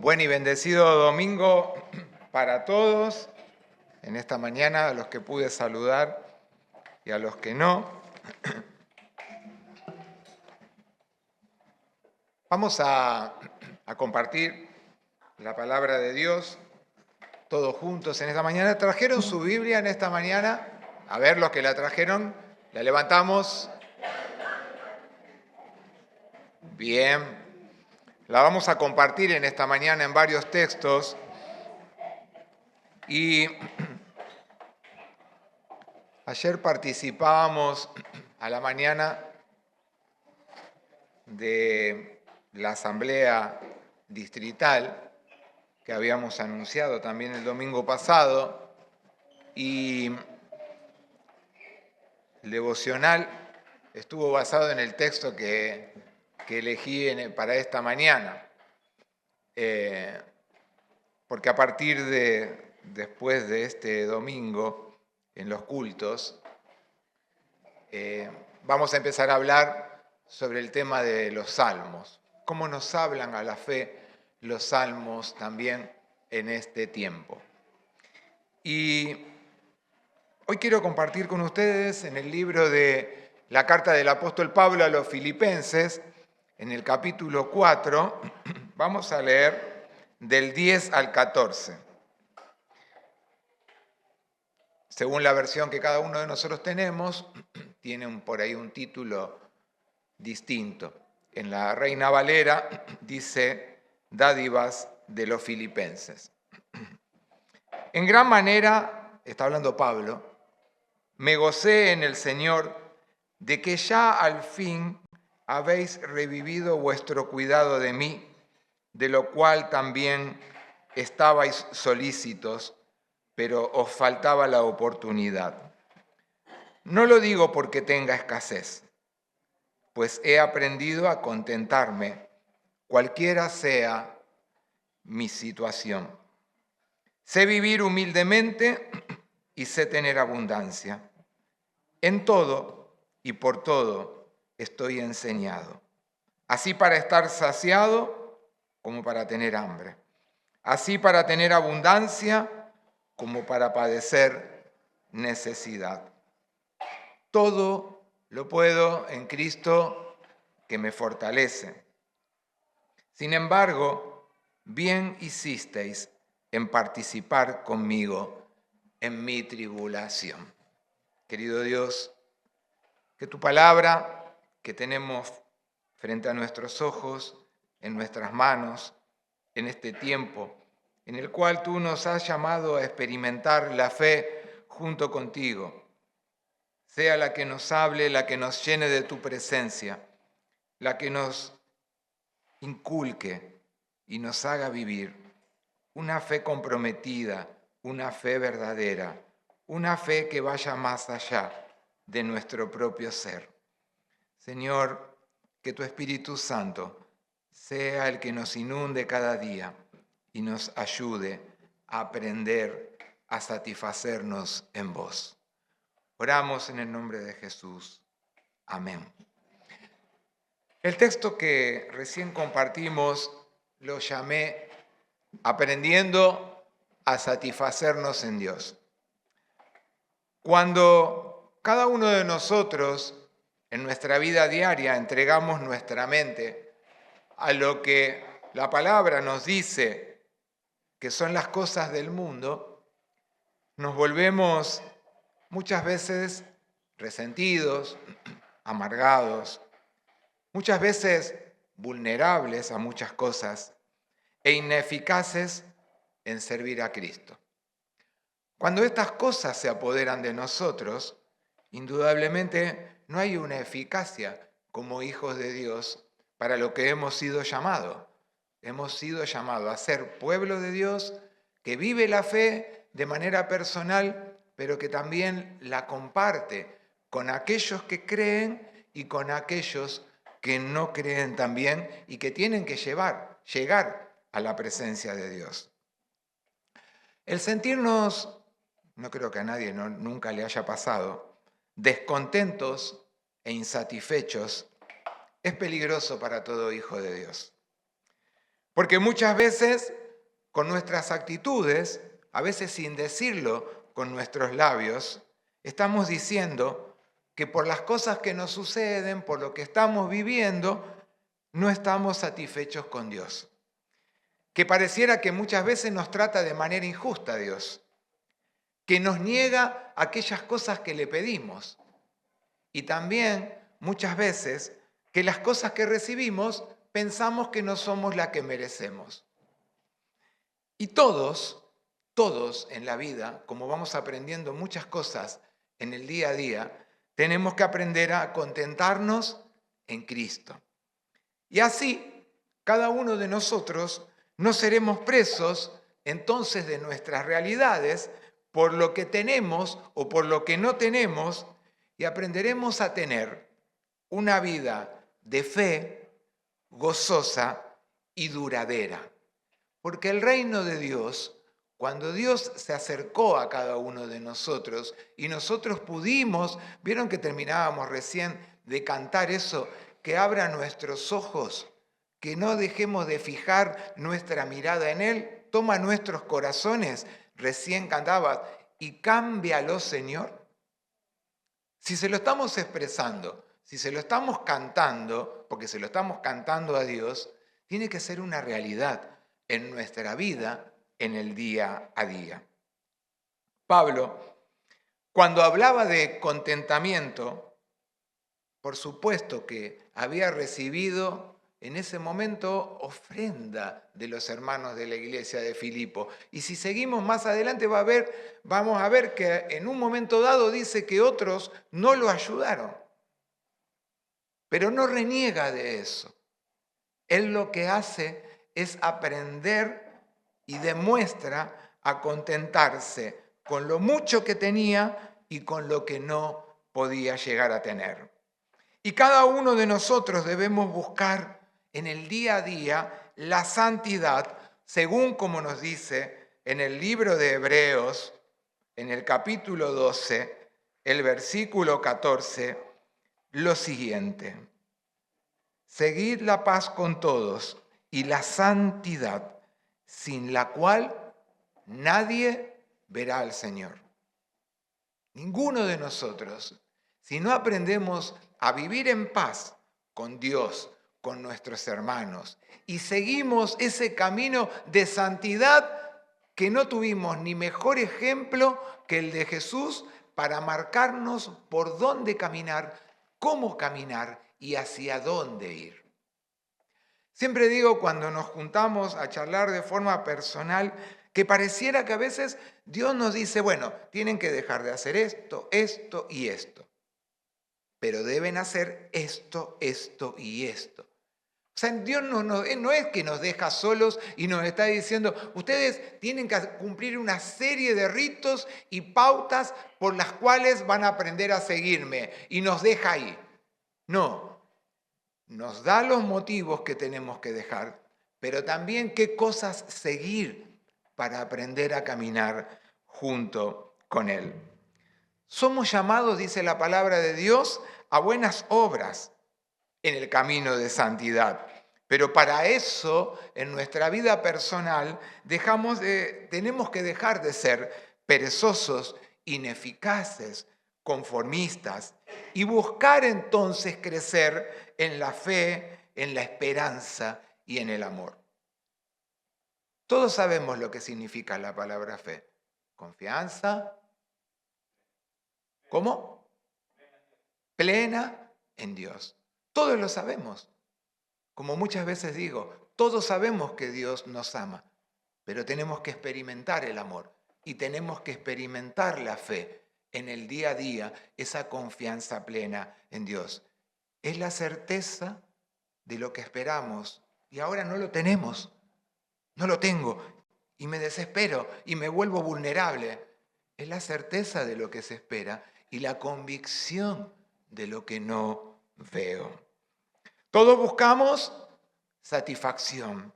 Buen y bendecido domingo para todos. En esta mañana, a los que pude saludar y a los que no. Vamos a compartir la palabra de Dios todos juntos en esta mañana. ¿Trajeron su Biblia en esta mañana? A ver, los que la trajeron, la levantamos. Bien. La vamos a compartir en esta mañana en varios textos. Y ayer participábamos a la mañana de la asamblea distrital que habíamos anunciado también el domingo pasado, y el devocional estuvo basado en el texto que elegí para esta mañana, porque a partir de después de este domingo, en los cultos, vamos a empezar a hablar sobre el tema de los salmos. Cómo nos hablan a la fe los salmos también en este tiempo. Y hoy quiero compartir con ustedes en el libro de la carta del apóstol Pablo a los Filipenses, en el capítulo 4, vamos a leer del 10 al 14. Según la versión que cada uno de nosotros tenemos, tiene por ahí un título distinto. En la Reina Valera dice Dádivas de los Filipenses. En gran manera, está hablando Pablo, me gocé en el Señor de que ya al fin habéis revivido vuestro cuidado de mí, de lo cual también estabais solícitos, pero os faltaba la oportunidad. No lo digo porque tenga escasez, pues he aprendido a contentarme, cualquiera sea mi situación. Sé vivir humildemente y sé tener abundancia. En todo y por todo estoy enseñado, así para estar saciado como para tener hambre, así para tener abundancia como para padecer necesidad. Todo lo puedo en Cristo que me fortalece. Sin embargo, bien hicisteis en participar conmigo en mi tribulación. Querido Dios, que tu palabra que tenemos frente a nuestros ojos, en nuestras manos, en este tiempo, en el cual tú nos has llamado a experimentar la fe junto contigo, sea la que nos hable, la que nos llene de tu presencia, la que nos inculque y nos haga vivir una fe comprometida, una fe verdadera, una fe que vaya más allá de nuestro propio ser. Señor, que tu Espíritu Santo sea el que nos inunde cada día y nos ayude a aprender a satisfacernos en vos. Oramos en el nombre de Jesús. Amén. El texto que recién compartimos lo llamé Aprendiendo a satisfacernos en Dios. Cuando cada uno de nosotros en nuestra vida diaria entregamos nuestra mente a lo que la palabra nos dice que son las cosas del mundo, nos volvemos muchas veces resentidos, amargados, muchas veces vulnerables a muchas cosas e ineficaces en servir a Cristo. Cuando estas cosas se apoderan de nosotros, indudablemente no hay una eficacia como hijos de Dios para lo que hemos sido llamados. Hemos sido llamados a ser pueblo de Dios que vive la fe de manera personal, pero que también la comparte con aquellos que creen y con aquellos que no creen también y que tienen que llegar a la presencia de Dios. El sentirnos, no creo que a nadie nunca le haya pasado, descontentos e insatisfechos es peligroso para todo hijo de Dios. Porque muchas veces con nuestras actitudes, a veces sin decirlo con nuestros labios, estamos diciendo que por las cosas que nos suceden, por lo que estamos viviendo, no estamos satisfechos con Dios. Que pareciera que muchas veces nos trata de manera injusta Dios, que nos niega aquellas cosas que le pedimos. Y también muchas veces que las cosas que recibimos pensamos que no somos las que merecemos. Y todos en la vida, como vamos aprendiendo muchas cosas en el día a día, tenemos que aprender a contentarnos en Cristo. Y así, cada uno de nosotros no seremos presos entonces de nuestras realidades por lo que tenemos o por lo que no tenemos, y aprenderemos a tener una vida de fe gozosa y duradera. Porque el reino de Dios, cuando Dios se acercó a cada uno de nosotros y nosotros pudimos, vieron que terminábamos recién de cantar eso, que abra nuestros ojos, que no dejemos de fijar nuestra mirada en Él, toma nuestros corazones, recién cantabas, y cámbialo, Señor. Si se lo estamos expresando, si se lo estamos cantando, porque se lo estamos cantando a Dios, tiene que ser una realidad en nuestra vida, en el día a día. Pablo, cuando hablaba de contentamiento, por supuesto que había recibido en ese momento ofrenda de los hermanos de la iglesia de Filipo. Y si seguimos más adelante vamos a ver que en un momento dado dice que otros no lo ayudaron. Pero no reniega de eso. Él lo que hace es aprender y demuestra a contentarse con lo mucho que tenía y con lo que no podía llegar a tener. Y cada uno de nosotros debemos buscar en el día a día la santidad, según como nos dice en el libro de Hebreos, en el capítulo 12, el versículo 14, lo siguiente: seguid la paz con todos y la santidad, sin la cual nadie verá al Señor. Ninguno de nosotros, si no aprendemos a vivir en paz con Dios, con nuestros hermanos, y seguimos ese camino de santidad, que no tuvimos ni mejor ejemplo que el de Jesús para marcarnos por dónde caminar, cómo caminar y hacia dónde ir. Siempre digo, cuando nos juntamos a charlar de forma personal, que pareciera que a veces Dios nos dice, bueno, tienen que dejar de hacer esto, esto y esto, pero deben hacer esto, esto y esto. O sea, Dios no es que nos deja solos y nos está diciendo, ustedes tienen que cumplir una serie de ritos y pautas por las cuales van a aprender a seguirme, y nos deja ahí. No, nos da los motivos que tenemos que dejar, pero también qué cosas seguir para aprender a caminar junto con Él. Somos llamados, dice la palabra de Dios, a buenas obras en el camino de santidad. Pero para eso, en nuestra vida personal, tenemos que dejar de ser perezosos, ineficaces, conformistas, y buscar entonces crecer en la fe, en la esperanza y en el amor. Todos sabemos lo que significa la palabra fe. Confianza. ¿Cómo? Plena en Dios. Todos lo sabemos. Como muchas veces digo, todos sabemos que Dios nos ama, pero tenemos que experimentar el amor y tenemos que experimentar la fe en el día a día, esa confianza plena en Dios. Es la certeza de lo que esperamos y ahora no lo tenemos, no lo tengo y me desespero y me vuelvo vulnerable. Es la certeza de lo que se espera y la convicción de lo que no veo. Todos buscamos satisfacción,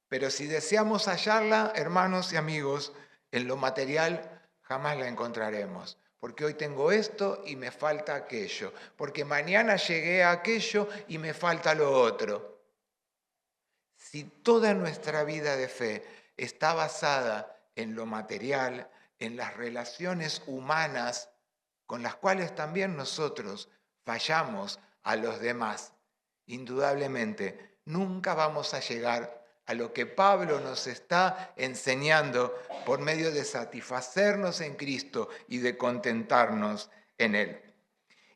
pero si deseamos hallarla, hermanos y amigos, en lo material jamás la encontraremos. Porque hoy tengo esto y me falta aquello. Porque mañana llegué a aquello y me falta lo otro. Si toda nuestra vida de fe está basada en lo material, en las relaciones humanas con las cuales también nosotros fallamos a los demás, indudablemente nunca vamos a llegar a lo que Pablo nos está enseñando por medio de satisfacernos en Cristo y de contentarnos en Él.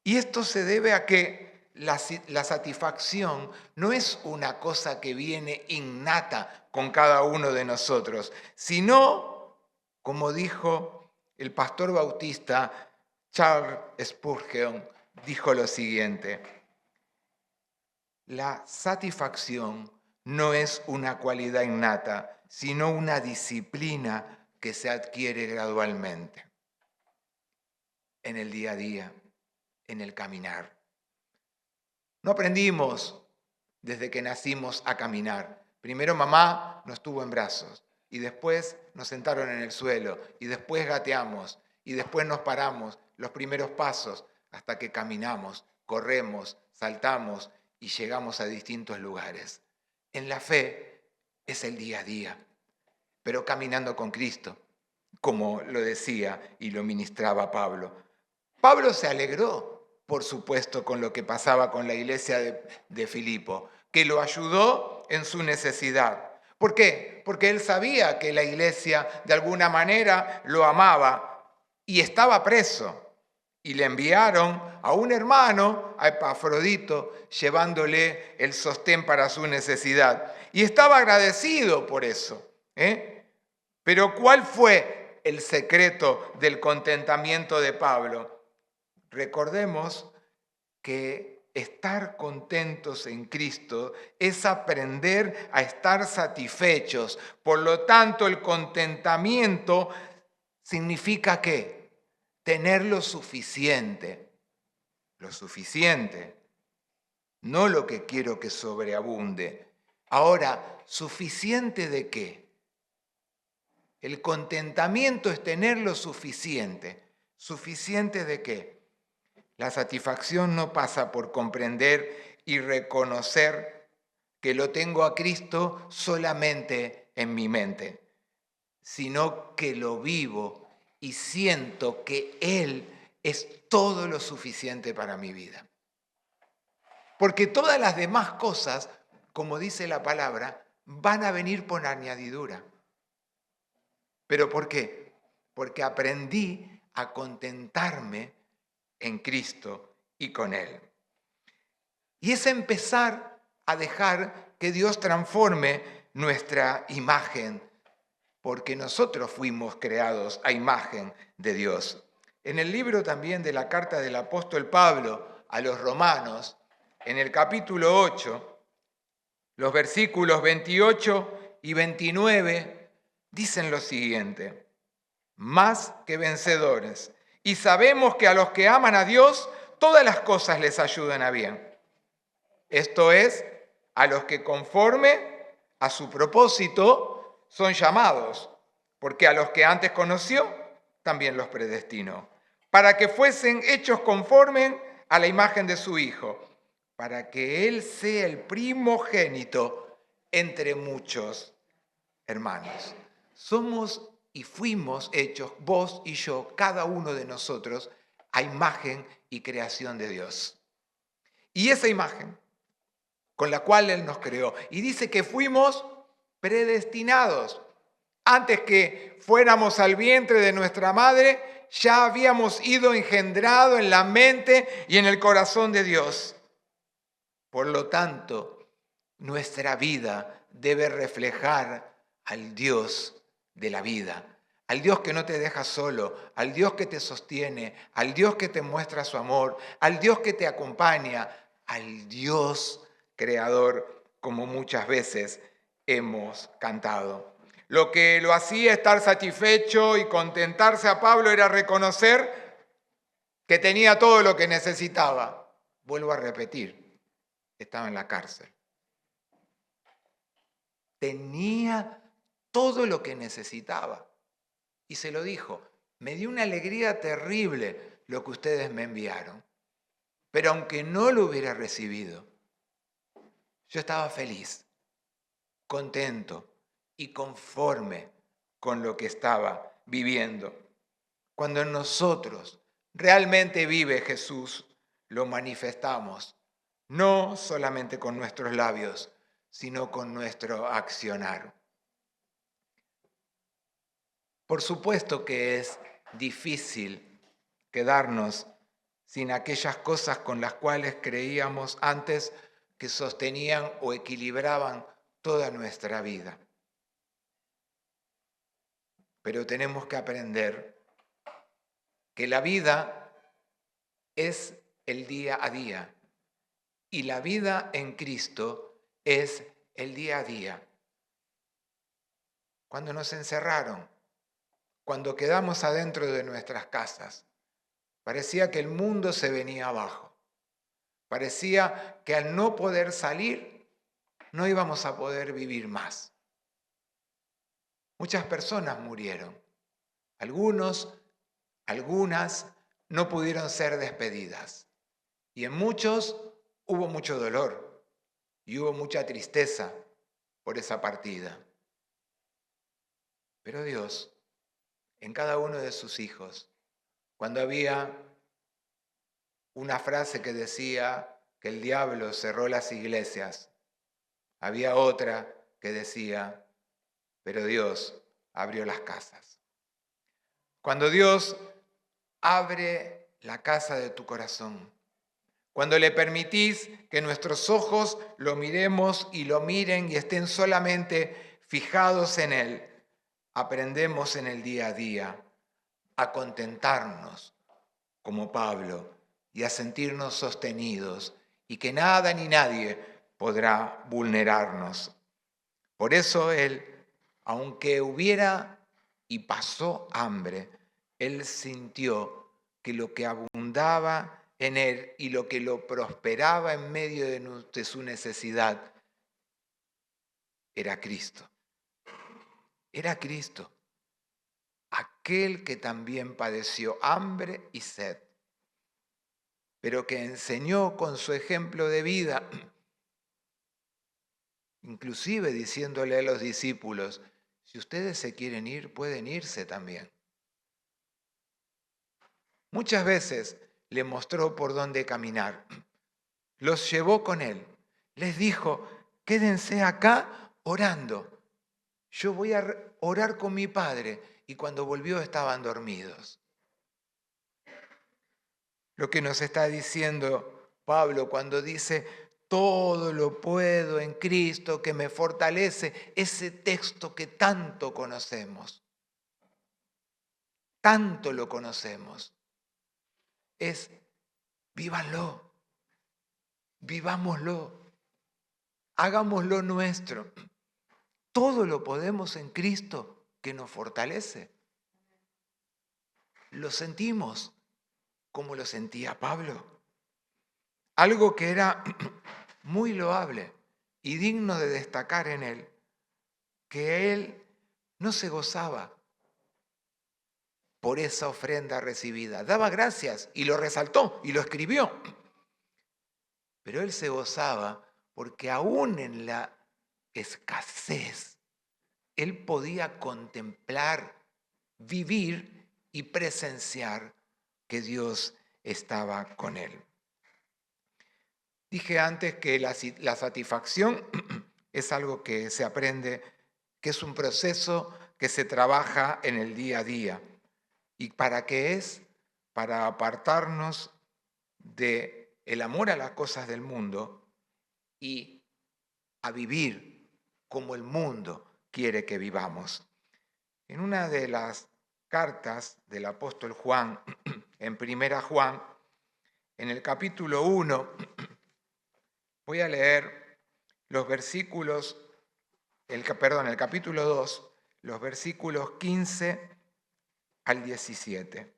Y esto se debe a que la satisfacción no es una cosa que viene innata con cada uno de nosotros, sino, como dijo el pastor bautista Charles Spurgeon, dijo lo siguiente: la satisfacción no es una cualidad innata, sino una disciplina que se adquiere gradualmente en el día a día, en el caminar. No aprendimos desde que nacimos a caminar. Primero mamá nos tuvo en brazos y después nos sentaron en el suelo y después gateamos y después nos paramos, los primeros pasos, hasta que caminamos, corremos, saltamos y llegamos a distintos lugares. En la fe es el día a día, pero caminando con Cristo, como lo decía y lo ministraba Pablo. Pablo se alegró, por supuesto, con lo que pasaba con la iglesia de Filipo, que lo ayudó en su necesidad. ¿Por qué? Porque él sabía que la iglesia de alguna manera lo amaba y estaba preso. Y le enviaron a un hermano, a Epafrodito, llevándole el sostén para su necesidad. Y estaba agradecido por eso. Pero ¿cuál fue el secreto del contentamiento de Pablo? Recordemos que estar contentos en Cristo es aprender a estar satisfechos. Por lo tanto, el contentamiento significa ¿qué? Tener lo suficiente, no lo que quiero que sobreabunde. Ahora, ¿suficiente de qué? El contentamiento es tener lo suficiente. ¿Suficiente de qué? La satisfacción no pasa por comprender y reconocer que lo tengo a Cristo solamente en mi mente, sino que lo vivo y siento que Él es todo lo suficiente para mi vida. Porque todas las demás cosas, como dice la palabra, van a venir por añadidura. ¿Pero por qué? Porque aprendí a contentarme en Cristo y con Él. Y es empezar a dejar que Dios transforme nuestra imagen, porque nosotros fuimos creados a imagen de Dios. En el libro también de la carta del apóstol Pablo a los romanos, en el capítulo 8, los versículos 28 y 29, dicen lo siguiente: más que vencedores, y sabemos que a los que aman a Dios, todas las cosas les ayudan a bien. Esto es, a los que conforme a su propósito son llamados, porque a los que antes conoció, también los predestinó, para que fuesen hechos conforme a la imagen de su Hijo, para que Él sea el primogénito entre muchos hermanos. Somos y fuimos hechos, vos y yo, cada uno de nosotros, a imagen y creación de Dios. Y esa imagen con la cual Él nos creó. Y dice que fuimos predestinados. Antes que fuéramos al vientre de nuestra madre, ya habíamos ido engendrados en la mente y en el corazón de Dios. Por lo tanto, nuestra vida debe reflejar al Dios de la vida, al Dios que no te deja solo, al Dios que te sostiene, al Dios que te muestra su amor, al Dios que te acompaña, al Dios creador, como muchas veces hemos cantado. Lo que lo hacía estar satisfecho y contentarse a Pablo era reconocer que tenía todo lo que necesitaba. Vuelvo a repetir, estaba en la cárcel. Tenía todo lo que necesitaba. Y se lo dijo: me dio una alegría terrible lo que ustedes me enviaron. Pero aunque no lo hubiera recibido, yo estaba feliz. contento y conforme con lo que estaba viviendo. Cuando en nosotros realmente vive Jesús, lo manifestamos, no solamente con nuestros labios, sino con nuestro accionar. Por supuesto que es difícil quedarnos sin aquellas cosas con las cuales creíamos antes que sostenían o equilibraban toda nuestra vida. Pero tenemos que aprender que la vida es el día a día y la vida en Cristo es el día a día. Cuando nos encerraron, cuando quedamos adentro de nuestras casas, parecía que el mundo se venía abajo. Parecía que al no poder salir, no íbamos a poder vivir más. Muchas personas murieron. Algunas no pudieron ser despedidas. Y en muchos hubo mucho dolor y hubo mucha tristeza por esa partida. Pero Dios, en cada uno de sus hijos, cuando había una frase que decía que el diablo cerró las iglesias, había otra que decía, pero Dios abrió las casas. Cuando Dios abre la casa de tu corazón, cuando le permitís que nuestros ojos lo miremos y lo miren y estén solamente fijados en Él, aprendemos en el día a día a contentarnos como Pablo y a sentirnos sostenidos y que nada ni nadie podrá vulnerarnos. Por eso Él, aunque hubiera y pasó hambre, Él sintió que lo que abundaba en Él y lo que lo prosperaba en medio de su necesidad era Cristo. Era Cristo, aquel que también padeció hambre y sed, pero que enseñó con su ejemplo de vida, inclusive diciéndole a los discípulos, si ustedes se quieren ir, pueden irse también. Muchas veces le mostró por dónde caminar, los llevó con él, les dijo, quédense acá orando, yo voy a orar con mi Padre, y cuando volvió estaban dormidos. Lo que nos está diciendo Pablo cuando dice, todo lo puedo en Cristo que me fortalece, ese texto que tanto conocemos, tanto lo conocemos, es vívanlo, vivámoslo, hagámoslo nuestro. Todo lo podemos en Cristo que nos fortalece. Lo sentimos como lo sentía Pablo. Algo que era muy loable y digno de destacar en él, que él no se gozaba por esa ofrenda recibida. Daba gracias y lo resaltó y lo escribió. Pero él se gozaba porque aún en la escasez, él podía contemplar, vivir y presenciar que Dios estaba con él. Dije antes que la satisfacción es algo que se aprende, que es un proceso que se trabaja en el día a día. ¿Y para qué es? Para apartarnos del amor a las cosas del mundo y a vivir como el mundo quiere que vivamos. En una de las cartas del apóstol Juan, en Primera Juan, en el capítulo 1, voy a leer los versículos, el capítulo 2, los versículos 15 al 17.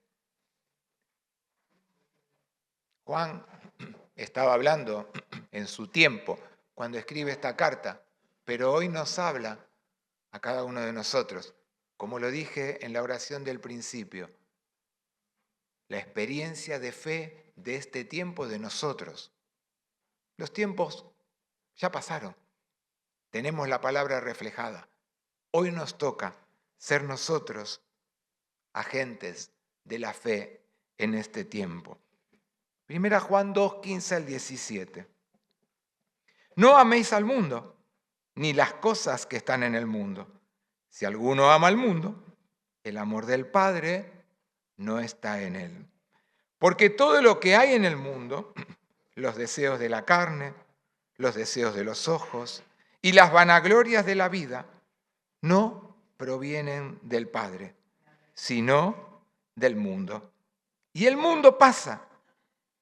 Juan estaba hablando en su tiempo cuando escribe esta carta, pero hoy nos habla a cada uno de nosotros, como lo dije en la oración del principio, la experiencia de fe de este tiempo de nosotros. Los tiempos ya pasaron. Tenemos la palabra reflejada. Hoy nos toca ser nosotros agentes de la fe en este tiempo. Primera Juan 2, 15 al 17. No améis al mundo, ni las cosas que están en el mundo. Si alguno ama al mundo, el amor del Padre no está en él. Porque todo lo que hay en el mundo, los deseos de la carne, los deseos de los ojos y las vanaglorias de la vida, no provienen del Padre, sino del mundo. Y el mundo pasa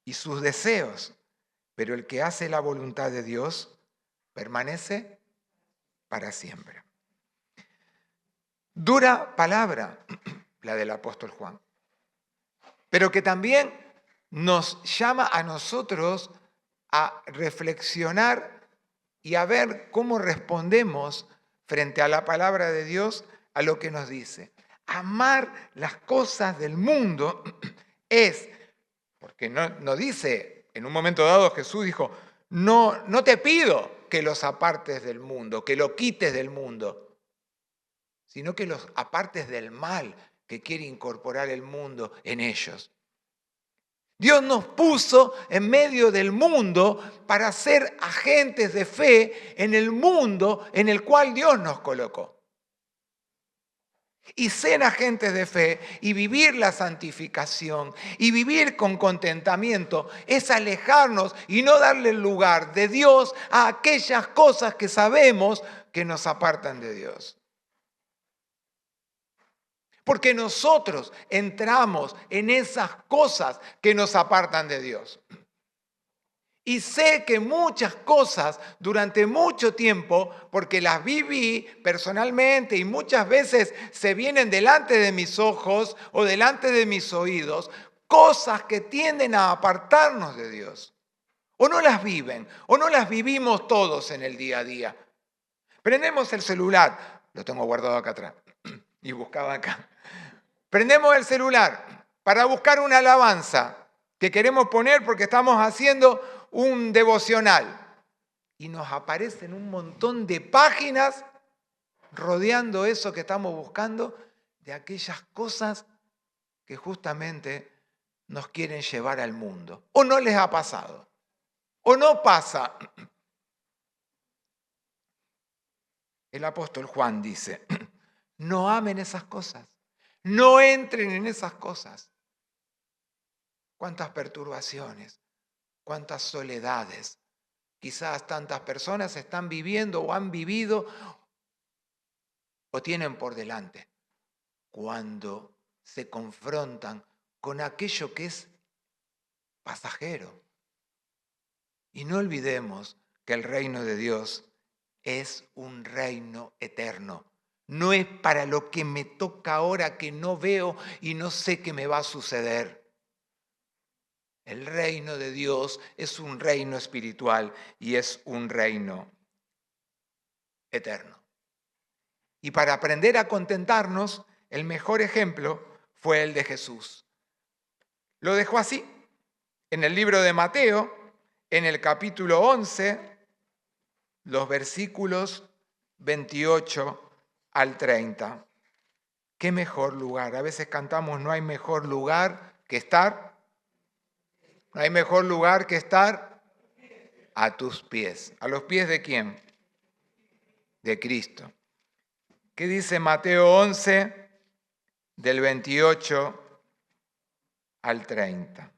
y sus deseos, pero el que hace la voluntad de Dios permanece para siempre. Dura palabra la del apóstol Juan, pero que también nos llama a nosotros a reflexionar y a ver cómo respondemos frente a la palabra de Dios a lo que nos dice. Amar las cosas del mundo es, porque no dice, en un momento dado Jesús dijo, no te pido que los apartes del mundo, que lo quites del mundo, sino que los apartes del mal que quiere incorporar el mundo en ellos. Dios nos puso en medio del mundo para ser agentes de fe en el mundo en el cual Dios nos colocó. Y ser agentes de fe y vivir la santificación y vivir con contentamiento es alejarnos y no darle lugar de Dios a aquellas cosas que sabemos que nos apartan de Dios. Porque nosotros entramos en esas cosas que nos apartan de Dios. Y sé que muchas cosas durante mucho tiempo, porque las viví personalmente y muchas veces se vienen delante de mis ojos o delante de mis oídos, cosas que tienden a apartarnos de Dios. O no las viven, o no las vivimos todos en el día a día. Prendemos el celular, lo tengo guardado acá atrás, y buscaba acá. Prendemos el celular para buscar una alabanza que queremos poner porque estamos haciendo un devocional. Y nos aparecen un montón de páginas rodeando eso que estamos buscando, de aquellas cosas que justamente nos quieren llevar al mundo. ¿O no les ha pasado? ¿O no pasa? El apóstol Juan dice, no amen esas cosas. No entren en esas cosas. Cuántas perturbaciones, cuántas soledades. Quizás tantas personas están viviendo o han vivido o tienen por delante cuando se confrontan con aquello que es pasajero. Y no olvidemos que el reino de Dios es un reino eterno. No es para lo que me toca ahora que no veo y no sé qué me va a suceder. El reino de Dios es un reino espiritual y es un reino eterno. Y para aprender a contentarnos, el mejor ejemplo fue el de Jesús. Lo dejó así, en el libro de Mateo, en el capítulo 11, los versículos 28 al 30. ¿Qué mejor lugar? A veces cantamos, no hay mejor lugar que estar. No hay mejor lugar que estar a tus pies. ¿A los pies de quién? De Cristo. ¿Qué dice Mateo 11, del 28 al 30?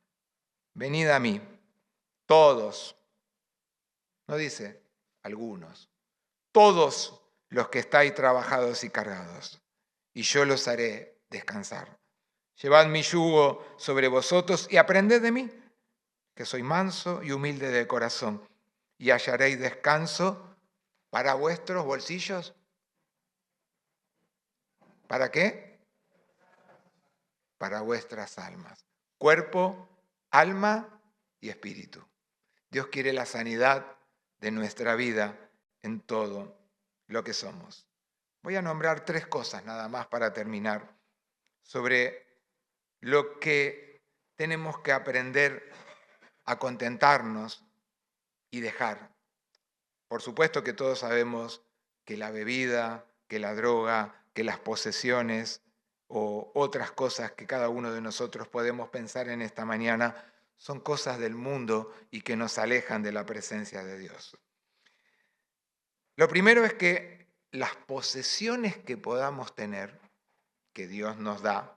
Venid a mí, todos, no dice algunos, todos los que estáis trabajados y cargados, y yo los haré descansar. Llevad mi yugo sobre vosotros y aprended de mí, que soy manso y humilde de corazón, y hallaréis descanso para vuestros bolsillos. ¿Para qué? Para vuestras almas. Cuerpo, alma y espíritu. Dios quiere la sanidad de nuestra vida en todo lo que somos. Voy a nombrar 3 cosas nada más para terminar sobre lo que tenemos que aprender a contentarnos y dejar. Por supuesto que todos sabemos que la bebida, que la droga, que las posesiones o otras cosas que cada uno de nosotros podemos pensar en esta mañana son cosas del mundo y que nos alejan de la presencia de Dios. Lo primero es que las posesiones que podamos tener, que Dios nos da,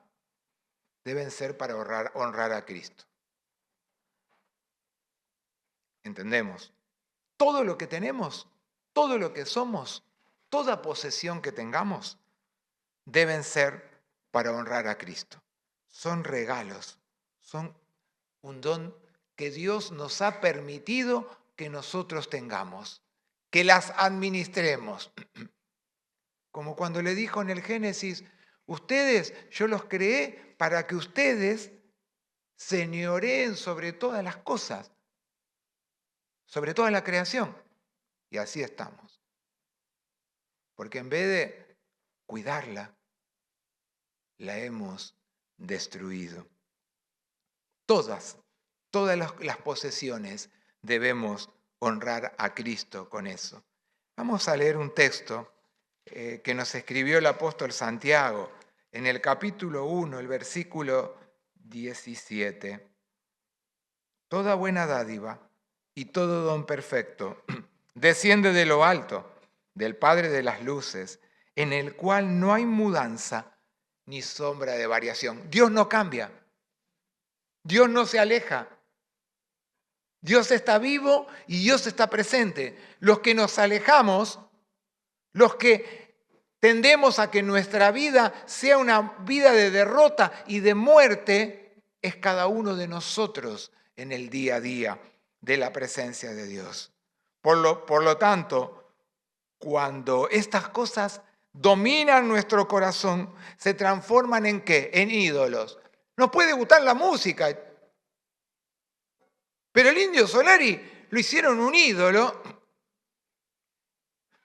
deben ser para honrar a Cristo. ¿Entendemos? Todo lo que tenemos, todo lo que somos, toda posesión que tengamos, deben ser para honrar a Cristo. Son regalos, son un don que Dios nos ha permitido que nosotros tengamos, que las administremos. Como cuando le dijo en el Génesis, ustedes, yo los creé para que ustedes señoreen sobre todas las cosas, sobre toda la creación. Y así estamos. Porque en vez de cuidarla, la hemos destruido. Todas las posesiones debemos honrar a Cristo con eso. Vamos a leer un texto que nos escribió el apóstol Santiago en el capítulo 1, el versículo 17. Toda buena dádiva y todo don perfecto desciende de lo alto, del Padre de las luces, en el cual no hay mudanza ni sombra de variación. Dios no cambia. Dios no se aleja. Dios está vivo y Dios está presente. Los que nos alejamos, los que tendemos a que nuestra vida sea una vida de derrota y de muerte, es cada uno de nosotros en el día a día de la presencia de Dios. Por lo tanto, cuando estas cosas dominan nuestro corazón, se transforman ¿en qué? En ídolos. Nos puede gustar la música, pero el Indio Solari lo hicieron un ídolo.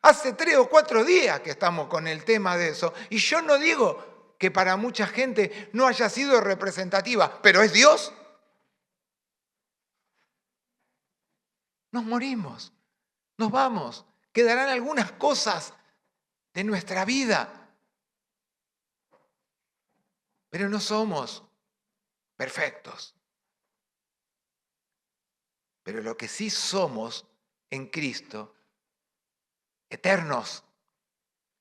Hace 3 o 4 días que estamos con el tema de eso. Y yo no digo que para mucha gente no haya sido representativa, pero ¿es Dios? Nos morimos, nos vamos. Quedarán algunas cosas de nuestra vida, pero no somos perfectos. Pero lo que sí somos en Cristo, eternos.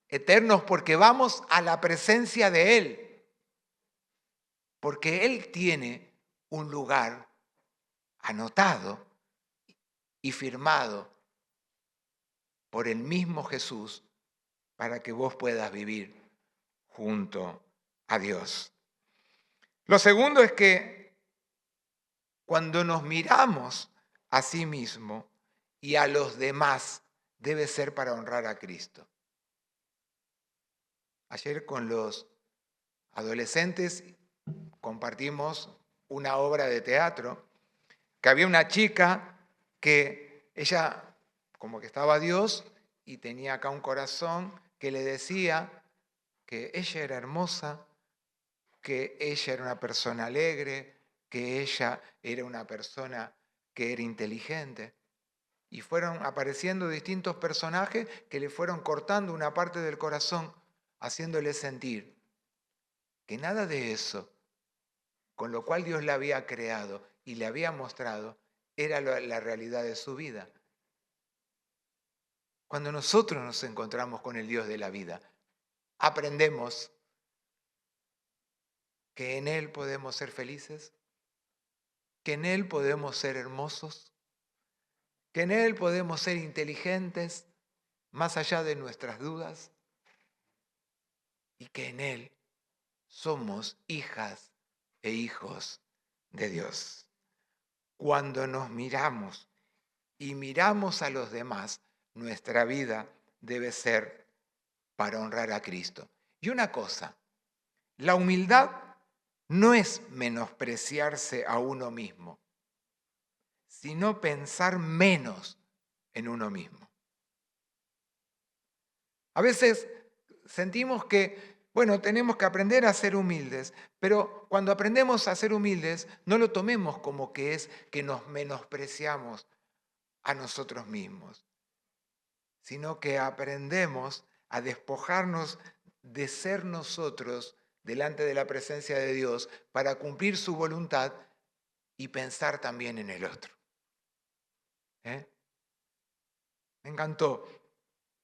Eternos porque vamos a la presencia de Él. Porque Él tiene un lugar anotado y firmado por el mismo Jesús para que vos puedas vivir junto a Dios. Lo segundo es que cuando nos miramos a sí mismo y a los demás, debe ser para honrar a Cristo. Ayer con los adolescentes compartimos una obra de teatro, que había una chica que ella como que estaba Dios y tenía acá un corazón que le decía que ella era hermosa, que ella era una persona alegre, que ella era una persona que era inteligente. Y fueron apareciendo distintos personajes que le fueron cortando una parte del corazón, haciéndole sentir que nada de eso, con lo cual Dios la había creado y le había mostrado, era la realidad de su vida. Cuando nosotros nos encontramos con el Dios de la vida, aprendemos que en Él podemos ser felices, que en Él podemos ser hermosos, que en Él podemos ser inteligentes, más allá de nuestras dudas, y que en Él somos hijas e hijos de Dios. Cuando nos miramos y miramos a los demás, nuestra vida debe ser para honrar a Cristo. Y una cosa, la humildad no es menospreciarse a uno mismo, sino pensar menos en uno mismo. A veces sentimos que, bueno, tenemos que aprender a ser humildes, pero cuando aprendemos a ser humildes, no lo tomemos como que es que nos menospreciamos a nosotros mismos. sino que aprendemos a despojarnos de ser nosotros delante de la presencia de Dios para cumplir su voluntad y pensar también en el otro. ¿Eh? Me encantó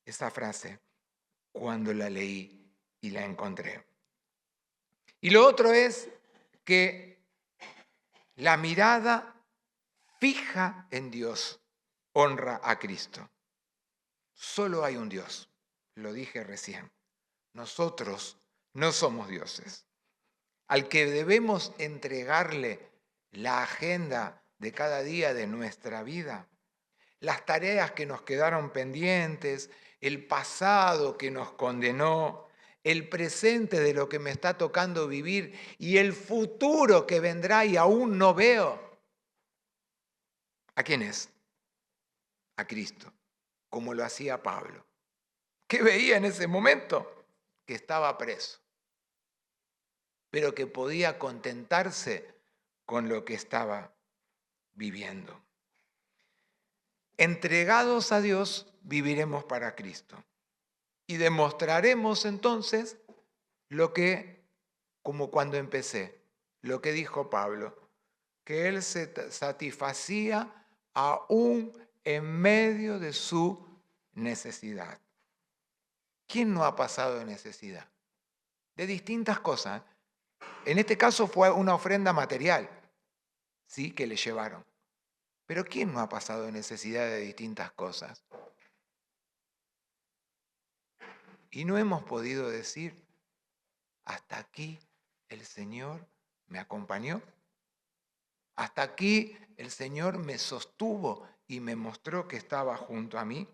esa frase cuando la leí y la encontré. Y lo otro es que la mirada fija en Dios honra a Cristo. Solo hay un Dios, lo dije recién. Nosotros no somos dioses. Al que debemos entregarle la agenda de cada día de nuestra vida, las tareas que nos quedaron pendientes, el pasado que nos condenó, el presente de lo que me está tocando vivir y el futuro que vendrá y aún no veo. ¿A quién es? A Cristo, como lo hacía Pablo. ¿Qué veía en ese momento? Que estaba preso, pero que podía contentarse con lo que estaba viviendo. Entregados a Dios, viviremos para Cristo. Y demostraremos entonces lo que, como cuando empecé, lo que dijo Pablo, que él se satisfacía aún en medio de su necesidad. ¿Quién no ha pasado de necesidad? De distintas cosas. En este caso fue una ofrenda material, sí, que le llevaron. Pero ¿quién no ha pasado de necesidad de distintas cosas? Y no hemos podido decir, hasta aquí el Señor me acompañó. Hasta aquí el Señor me sostuvo y me mostró que estaba junto a mí.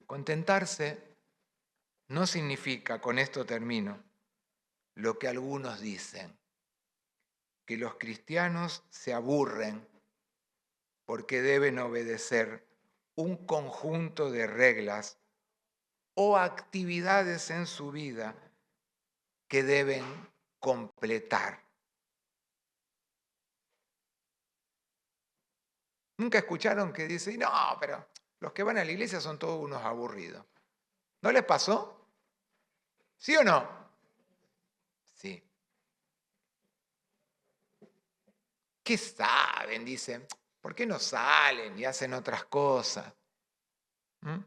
Contentarse no significa, con esto termino, lo que algunos dicen, que los cristianos se aburren porque deben obedecer un conjunto de reglas o actividades en su vida que deben completar. ¿Nunca escucharon que dicen, no, pero los que van a la iglesia son todos unos aburridos? ¿No les pasó? ¿Sí o no? Sí. ¿Qué saben? Dicen, ¿por qué no salen y hacen otras cosas? ¿Mm?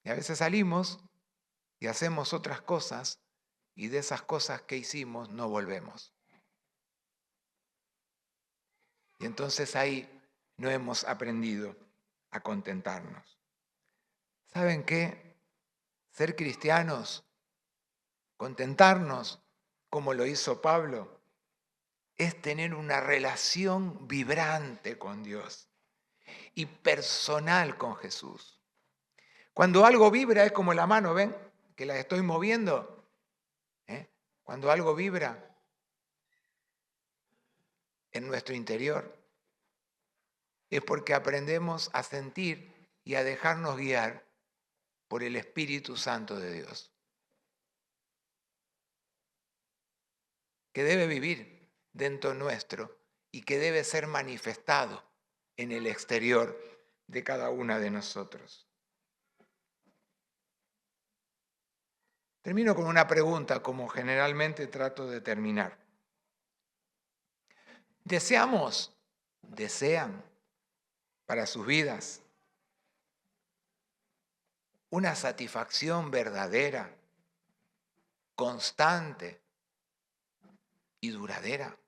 Y a veces salimos y hacemos otras cosas y de esas cosas que hicimos no volvemos. Y entonces ahí no hemos aprendido a contentarnos. ¿Saben qué? Ser cristianos, contentarnos, como lo hizo Pablo, es tener una relación vibrante con Dios y personal con Jesús. Cuando algo vibra es como la mano, ¿ven? Que la estoy moviendo. Cuando algo vibra en nuestro interior, es porque aprendemos a sentir y a dejarnos guiar por el Espíritu Santo de Dios, que debe vivir dentro nuestro y que debe ser manifestado en el exterior de cada una de nosotros. Termino con una pregunta, como generalmente trato de terminar. ¿Desean para sus vidas una satisfacción verdadera, constante y duradera?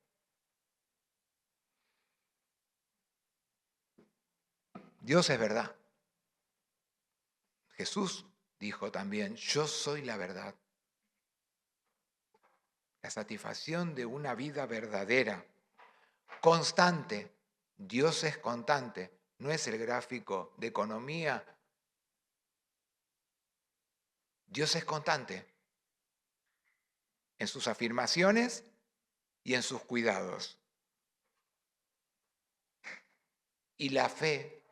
Dios es verdad. Jesús dijo también, yo soy la verdad. La satisfacción de una vida verdadera, constante. Dios es constante, no es el gráfico de economía. Dios es constante en sus afirmaciones y en sus cuidados. Y la fe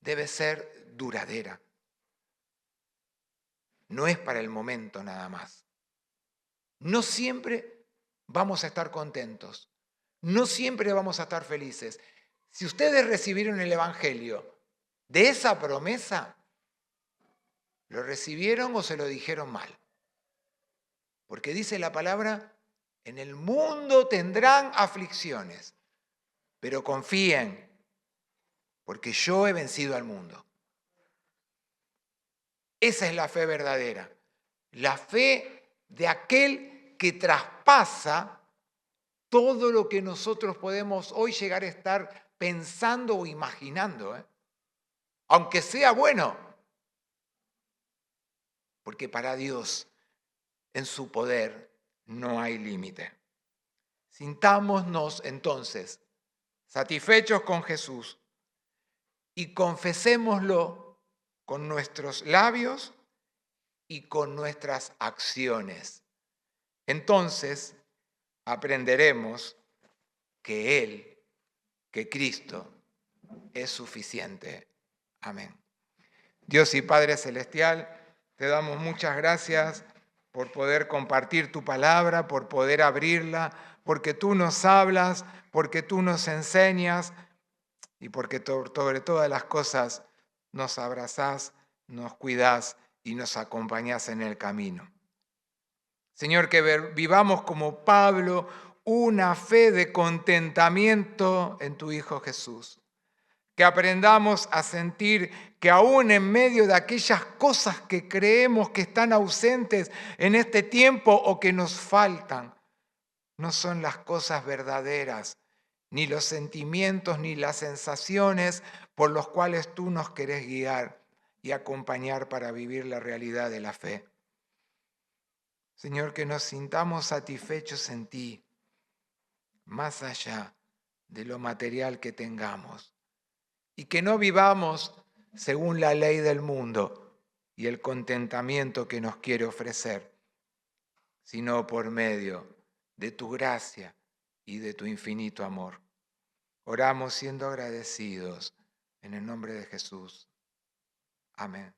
debe ser duradera. No es para el momento nada más. No siempre vamos a estar contentos. No siempre vamos a estar felices. Si ustedes recibieron el Evangelio de esa promesa, ¿lo recibieron o se lo dijeron mal? Porque dice la palabra, en el mundo tendrán aflicciones, pero confíen, porque yo he vencido al mundo. Esa es la fe verdadera, la fe de aquel que traspasa todo lo que nosotros podemos hoy llegar a estar pensando o imaginando, aunque sea bueno, porque para Dios, en su poder, no hay límite. Sintámonos entonces satisfechos con Jesús y confesémoslo con nuestros labios y con nuestras acciones. Entonces aprenderemos que Él, que Cristo, es suficiente. Amén. Dios y Padre Celestial, te damos muchas gracias por poder compartir tu palabra, por poder abrirla, porque tú nos hablas, porque tú nos enseñas y porque sobre todas las cosas nos abrazás, nos cuidás y nos acompañás en el camino. Señor, que vivamos como Pablo una fe de contentamiento en tu Hijo Jesús. Que aprendamos a sentir que aún en medio de aquellas cosas que creemos que están ausentes en este tiempo o que nos faltan, no son las cosas verdaderas, ni los sentimientos, ni las sensaciones por los cuales tú nos querés guiar y acompañar para vivir la realidad de la fe. Señor, que nos sintamos satisfechos en ti, más allá de lo material que tengamos. Y que no vivamos según la ley del mundo y el contentamiento que nos quiere ofrecer, sino por medio de tu gracia y de tu infinito amor. Oramos siendo agradecidos en el nombre de Jesús. Amén.